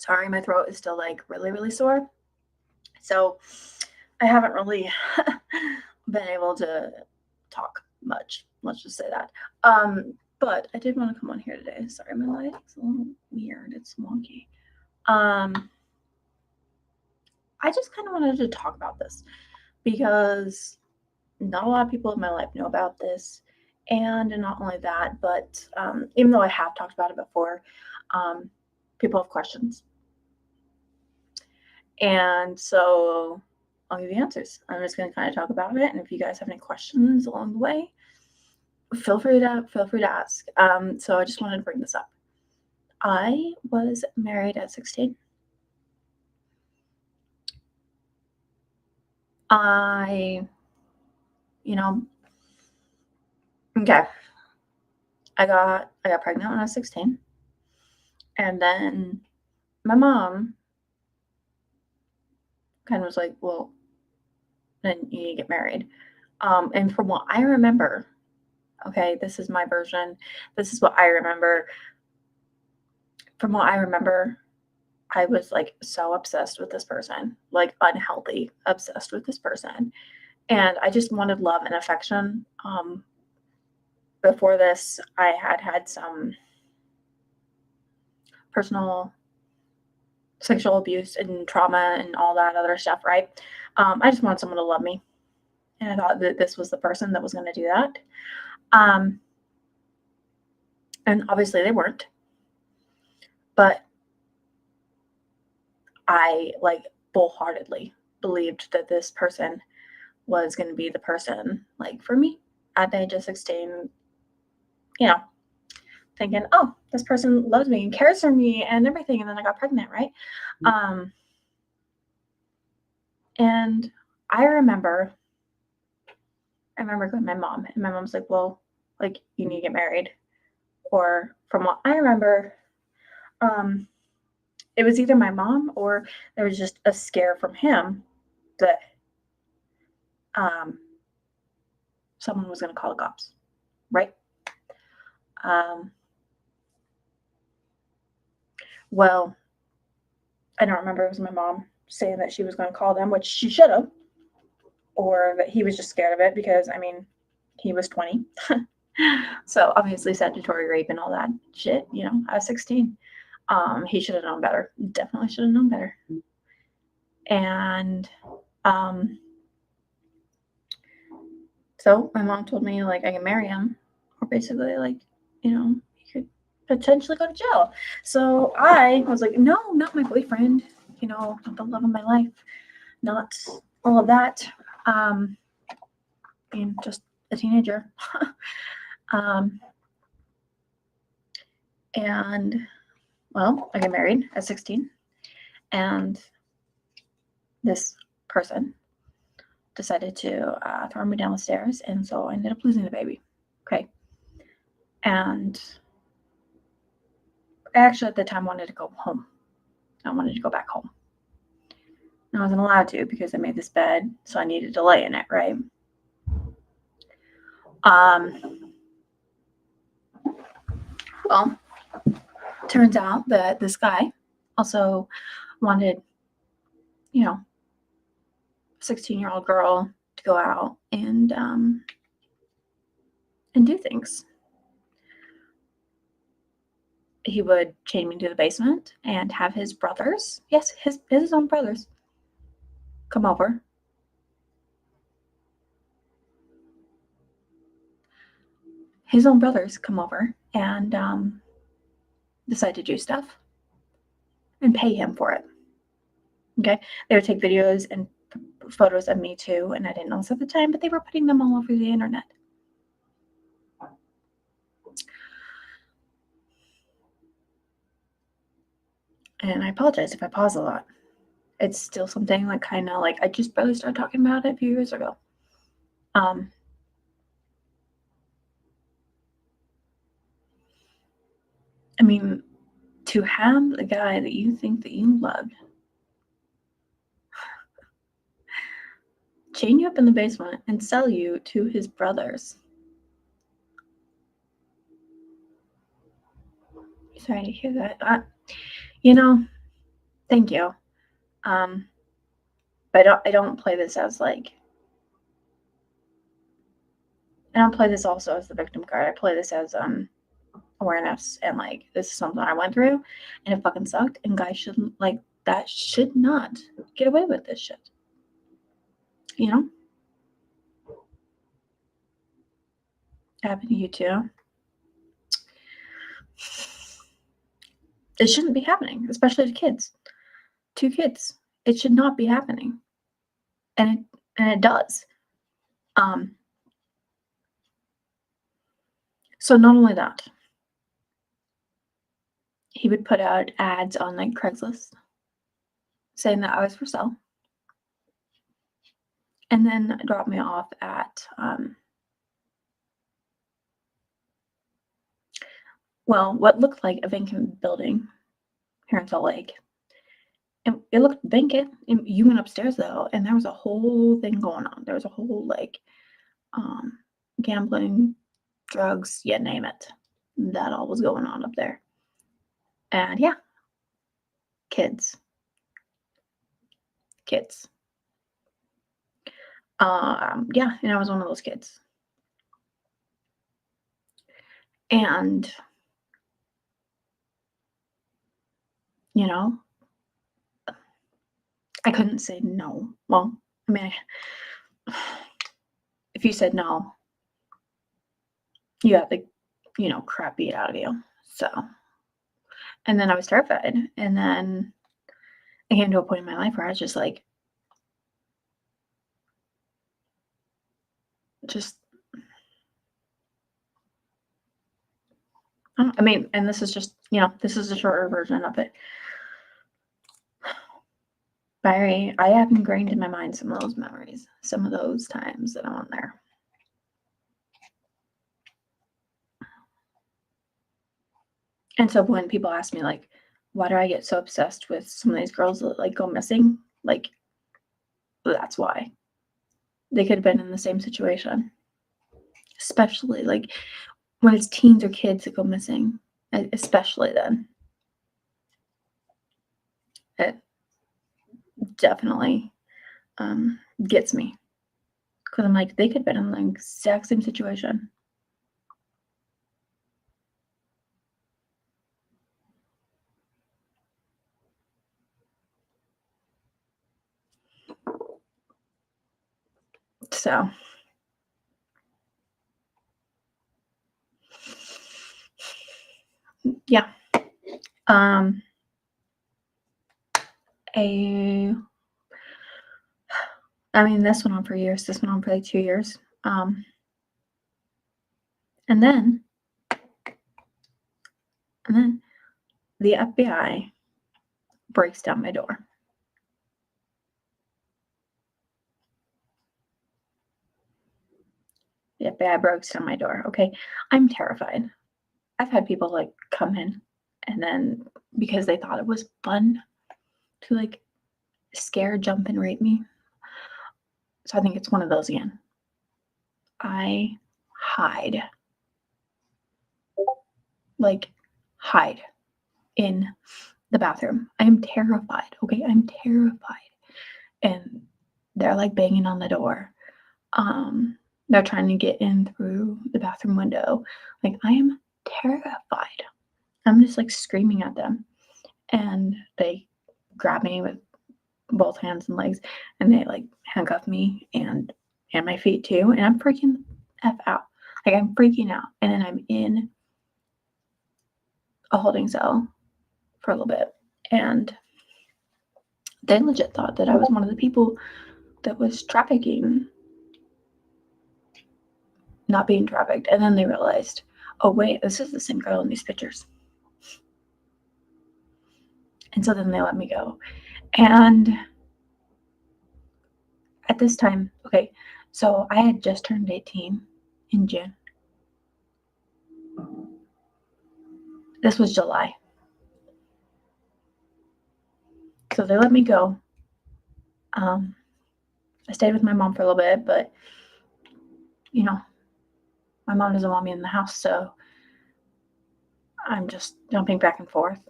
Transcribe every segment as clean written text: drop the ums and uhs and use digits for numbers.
Sorry, my throat is still like really, really sore. So I haven't really been able to talk much. Let's just say that. But I did want to come on here today. Sorry, my lighting's a little weird. It's wonky. I just kind of wanted to talk about this because not a lot of people in my life know about this. And not only that, but even though I have talked about it before, people have questions. And so I'll give you answers. I'm just going to kind of talk about it. And if you guys have any questions along the way, feel free to ask. So I just wanted to bring this up. I was married at 16. Okay. I got pregnant when I was 16. And then my mom kind of was like, well, then you need to get married. And from what I remember, okay, this is my version. This is what I remember. From what I remember, I was like so obsessed with this person, like unhealthy, obsessed with this person. And I just wanted love and affection. Before this, I had some personal sexual abuse and trauma and all that other stuff, right? I just wanted someone to love me. And I thought that this was the person that was going to do that. And obviously they weren't. But I like wholeheartedly believed that this person was going to be the person like for me at the age of 16, thinking, oh, this person loves me and cares for me and everything. And then I got pregnant, right? And I remember going to my mom, and my mom's like, well, like, you need to get married. Or from what I remember, it was either my mom or there was just a scare from him that someone was going to call the cops, right? Well, I don't remember. It was my mom saying that she was going to call them, which she should have, or that he was just scared of it because, I mean, he was 20. So obviously statutory rape and all that shit, I was 16. He should have known better. Definitely should have known better. And so my mom told me, like, I can marry him, or basically, like, he could potentially go to jail. So I was like, no, not my boyfriend, not the love of my life, not all of that. Being just a teenager. And well, I got married at 16, and this person decided to throw me down the stairs, and so I ended up losing the baby. Okay. And I actually at the time wanted to go home. I wanted to go back home. And I wasn't allowed to because I made this bed, so I needed to lay in it, right? Well, turns out that this guy also wanted, 16-year-old girl to go out and do things. He would chain me to the basement and have his brothers, yes, his own brothers, come over. His own brothers come over and decide to do stuff and pay him for it. Okay, they would take videos and photos of me too, and I didn't know this at the time, but they were putting them all over the internet. And I apologize if I pause a lot. It's still something like kind of like I just barely started talking about it a few years ago. I mean, to have the guy that you think that you loved chain you up in the basement and sell you to his brothers. Sorry to hear that. Thank you. But I don't play this as like, I don't play this also as the victim card. I play this as awareness and like this is something I went through and it fucking sucked and guys shouldn't like that should not get away with this shit. You know? It happened to you too. It shouldn't be happening, especially to kids. To kids. It should not be happening. And it does. So not only that, he would put out ads on like Craigslist saying that I was for sale. And then drop me off at what looked like a vacant building here in Salt Lake. And it looked vacant. And you went upstairs though, and there was a whole thing going on. There was a whole like gambling, drugs, you name it. That all was going on up there. And yeah, kids. Yeah, and I was one of those kids. And you know, I couldn't say no. Well, I mean, if you said no, you got the, crap beat out of you. So, and then I was terrified. And then I came to a point in my life where I was just like, I mean, and this is just, this is a shorter version of it. I have ingrained in my mind some of those memories, some of those times that I went there. And so when people ask me, like, why do I get so obsessed with some of these girls that, like, go missing? Like, that's why. They could have been in the same situation. Especially, like, when it's teens or kids that go missing. Especially then. It definitely gets me. Because I'm like, they could have been in the exact same situation. So, yeah. I mean, this went on for years. This went on for like 2 years. And then the FBI breaks down my door. The FBI breaks down my door. Okay. I'm terrified. I've had people like come in and then because they thought it was fun to like scare, jump, and rape me. So I think it's one of those again. I hide. Like, hide in the bathroom. I am terrified. Okay. I'm terrified. And they're like banging on the door. They're trying to get in through the bathroom window. Like, I am terrified. I'm just like screaming at them. And they grab me with both hands and legs and they like handcuff me and my feet too. And I'm freaking F out. Like, I'm freaking out. And then I'm in a holding cell for a little bit. And they legit thought that I was one of the people that was trafficking, not being trafficked. And then they realized, oh, wait, this is the same girl in these pictures. And so then they let me go. And at this time, okay, so I had just turned 18 in June. This was July. So they let me go. I stayed with my mom for a little bit, but my mom doesn't want me in the house, so I'm just jumping back and forth.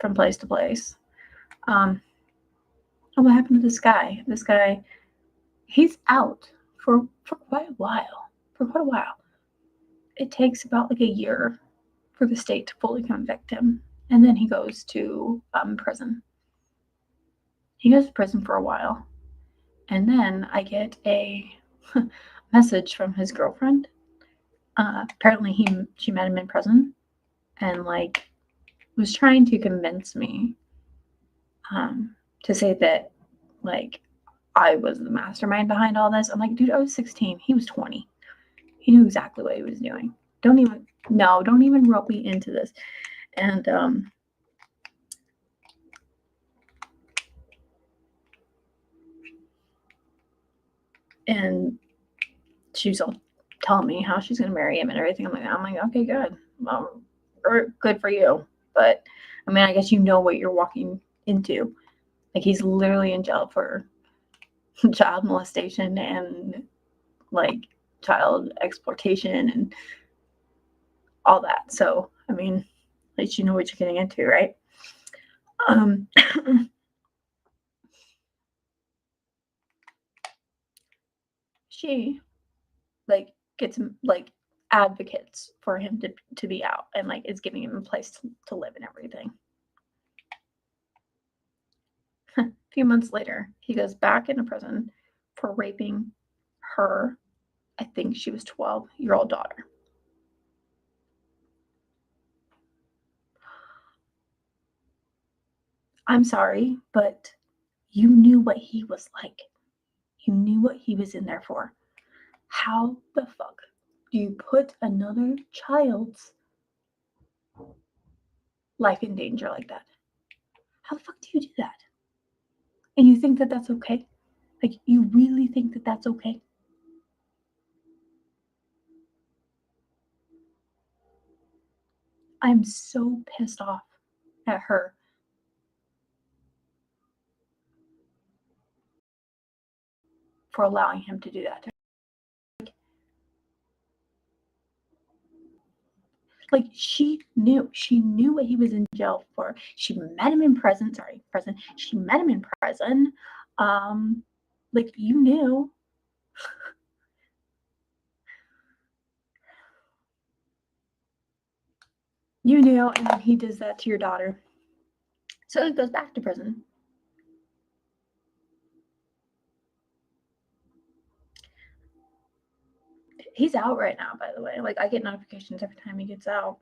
from place to place. Oh, what happened to this guy? This guy, he's out for quite a while. For quite a while. It takes about like a year for the state to fully convict him, and then he goes to prison. He goes to prison for a while, and then I get a message from his girlfriend. Apparently, she met him in prison, and like was trying to convince me to say that like I was the mastermind behind all this. I'm like, dude, I was 16. He was 20. He knew exactly what he was doing. Don't even rope me into this. And she was all telling me how she's gonna marry him and everything. I'm like, okay, good. Or good for you. But I mean, I guess you know what you're walking into. Like he's literally in jail for child molestation and like child exploitation and all that. So I mean, at least you know what you're getting into, right? She like gets like advocates for him to be out and like is giving him a place to live and everything. A few months later, he goes back into prison for raping her, I think she was 12-year-old daughter. I'm sorry, but you knew what he was like. You knew what he was in there for. How the fuck do you put another child's life in danger like that? How the fuck do you do that? And you think that that's okay? Like, you really think that that's okay? I'm so pissed off at her. For allowing him to do that. Like she knew what he was in jail for. She met him in prison. She met him in prison. Like you knew. You knew, and then he does that to your daughter. So he goes back to prison. He's out right now, by the way. Like I get notifications every time he gets out.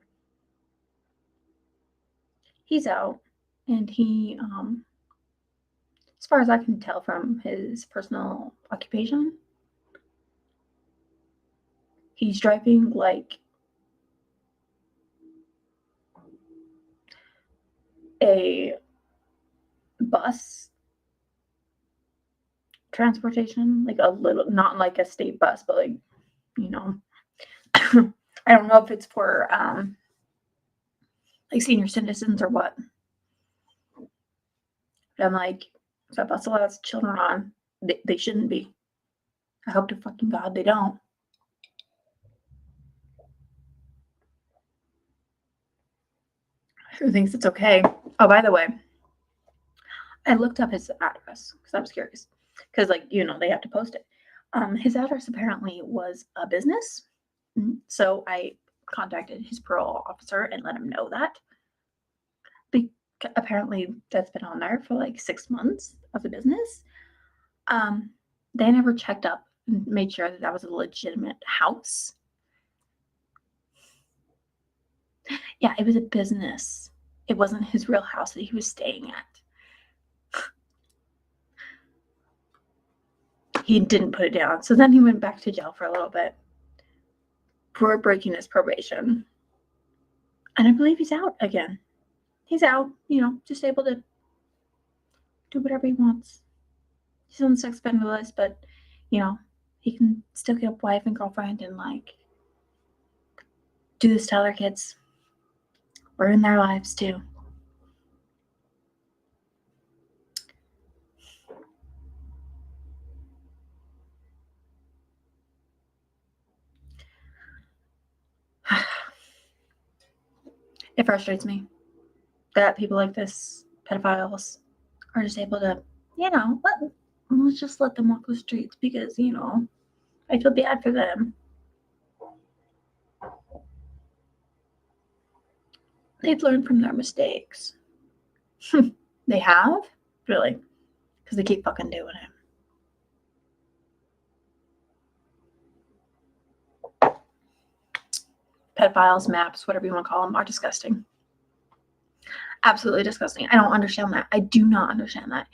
He's out, and he, as far as I can tell from his personal occupation, he's driving like a bus transportation, like a little, not like a state bus, but like, you know, I don't know if it's for like senior citizens or what. But I'm like, if that bus allows children on, they shouldn't be. I hope to fucking God they don't. Who thinks it's okay? Oh, by the way, I looked up his address because I was curious. Because, like, you know, they have to post it. His address apparently was a business. So I contacted his parole officer and let him know that. Apparently, that's been on there for like 6 months of the business. They never checked up and made sure that that was a legitimate house. Yeah, it was a business. It wasn't his real house that he was staying at. He didn't put it down. So then he went back to jail for a little bit for breaking his probation. And I believe he's out again. He's out, you know, just able to do whatever he wants. He's on the sex offender list, but, you know, he can still get a wife and girlfriend and, like, do this to other kids. Ruin their lives, too. It frustrates me. that people like this, pedophiles, are just able to, let's just let them walk the streets because, I feel bad for them. They've learned from their mistakes. They have? Really? Because they keep fucking doing it. Pedophiles, maps, whatever you want to call them, are disgusting. Absolutely disgusting. I don't understand that. I do not understand that.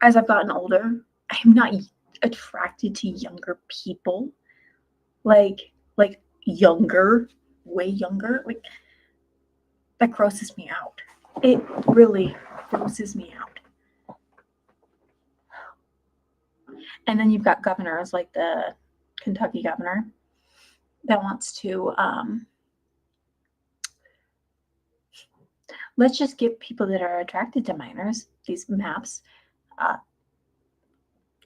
As I've gotten older, I'm not attracted to younger people. Like younger, way younger. Like, that grosses me out. It really grosses me out. And then you've got governors like the Kentucky governor that wants to let's just give people that are attracted to minors these maps,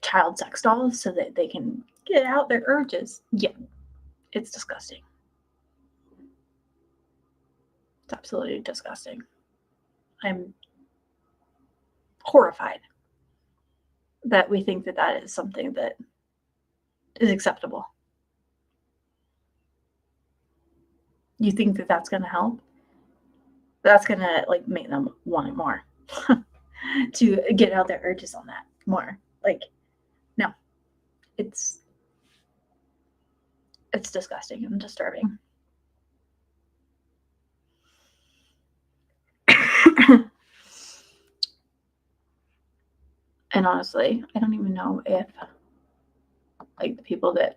child sex dolls, so that they can get out their urges. Yeah, it's disgusting. It's absolutely disgusting. I'm horrified that we think that that is something that is acceptable. You think that that's going to help? That's going to like make them want it more to get out their urges on that more. Like, no, it's disgusting and disturbing. And honestly, I don't even know if like the people that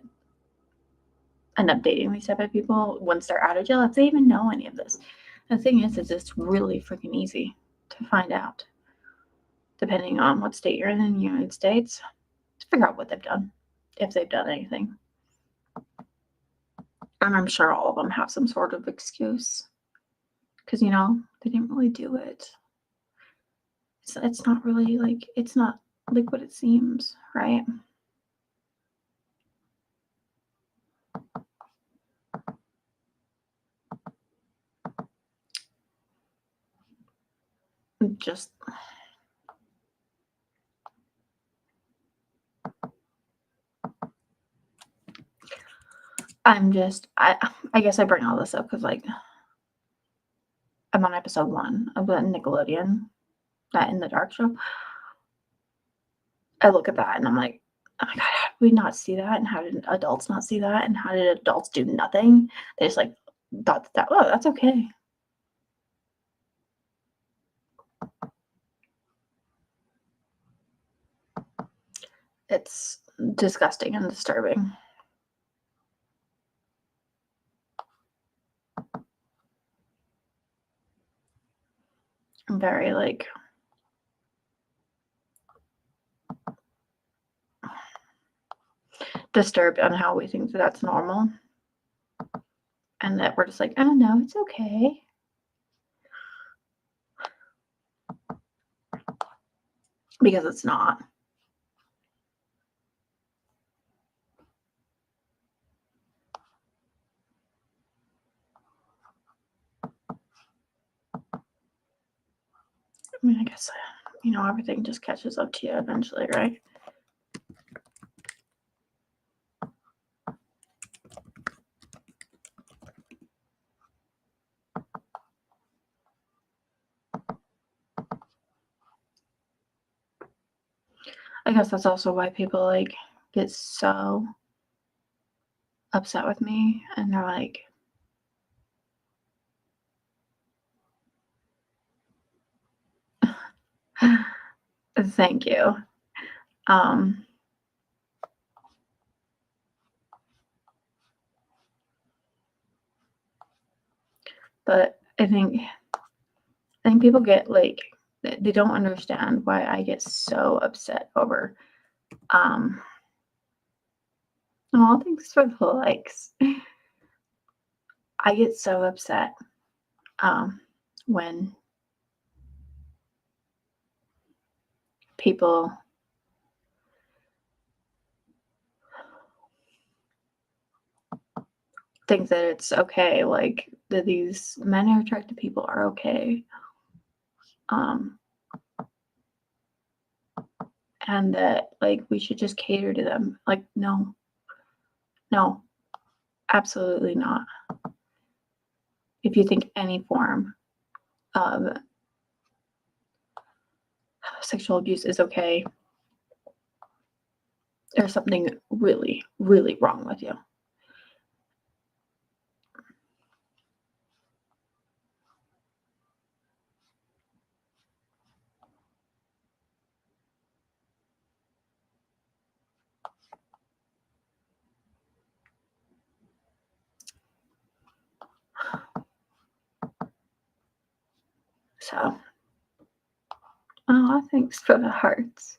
end up dating these type of people once they're out of jail, if they even know any of this. The thing is it's really freaking easy to find out, depending on what state you're in the United States, to figure out what they've done, if they've done anything. And I'm sure all of them have some sort of excuse, because they didn't really do it. It's not really like, it's not like what it seems, right? Just I guess I bring all this up because like I'm on episode 1 of the Nickelodeon, that In the Dark show. I look at that and I'm like, oh my god, how did we not see that? And how did adults not see that? And how did adults do nothing? They just like thought that, oh, that's okay. It's disgusting and disturbing. I'm very like disturbed on how we think that that's normal, and that we're just like, oh no, it's okay. Because it's not. I mean, I guess, everything just catches up to you eventually, right? I guess that's also why people like get so upset with me, and they're like, thank you. But I think people get like, they don't understand why I get so upset over oh, thanks for the likes. I get so upset when people think that it's okay, like that these men who are attracted to people are okay. Um, and that like we should just cater to them. Like, no, no, absolutely not. If you think any form of sexual abuse is okay, there's something really, really wrong with you. So, oh, thanks for the hearts.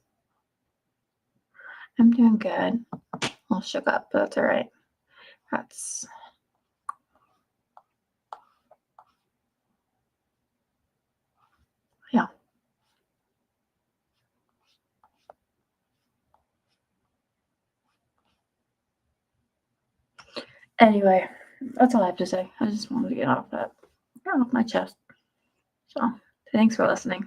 I'm doing good. A little shook up, but that's all right. That's yeah. Anyway, that's all I have to say. I just wanted to get off my chest. So, thanks for listening.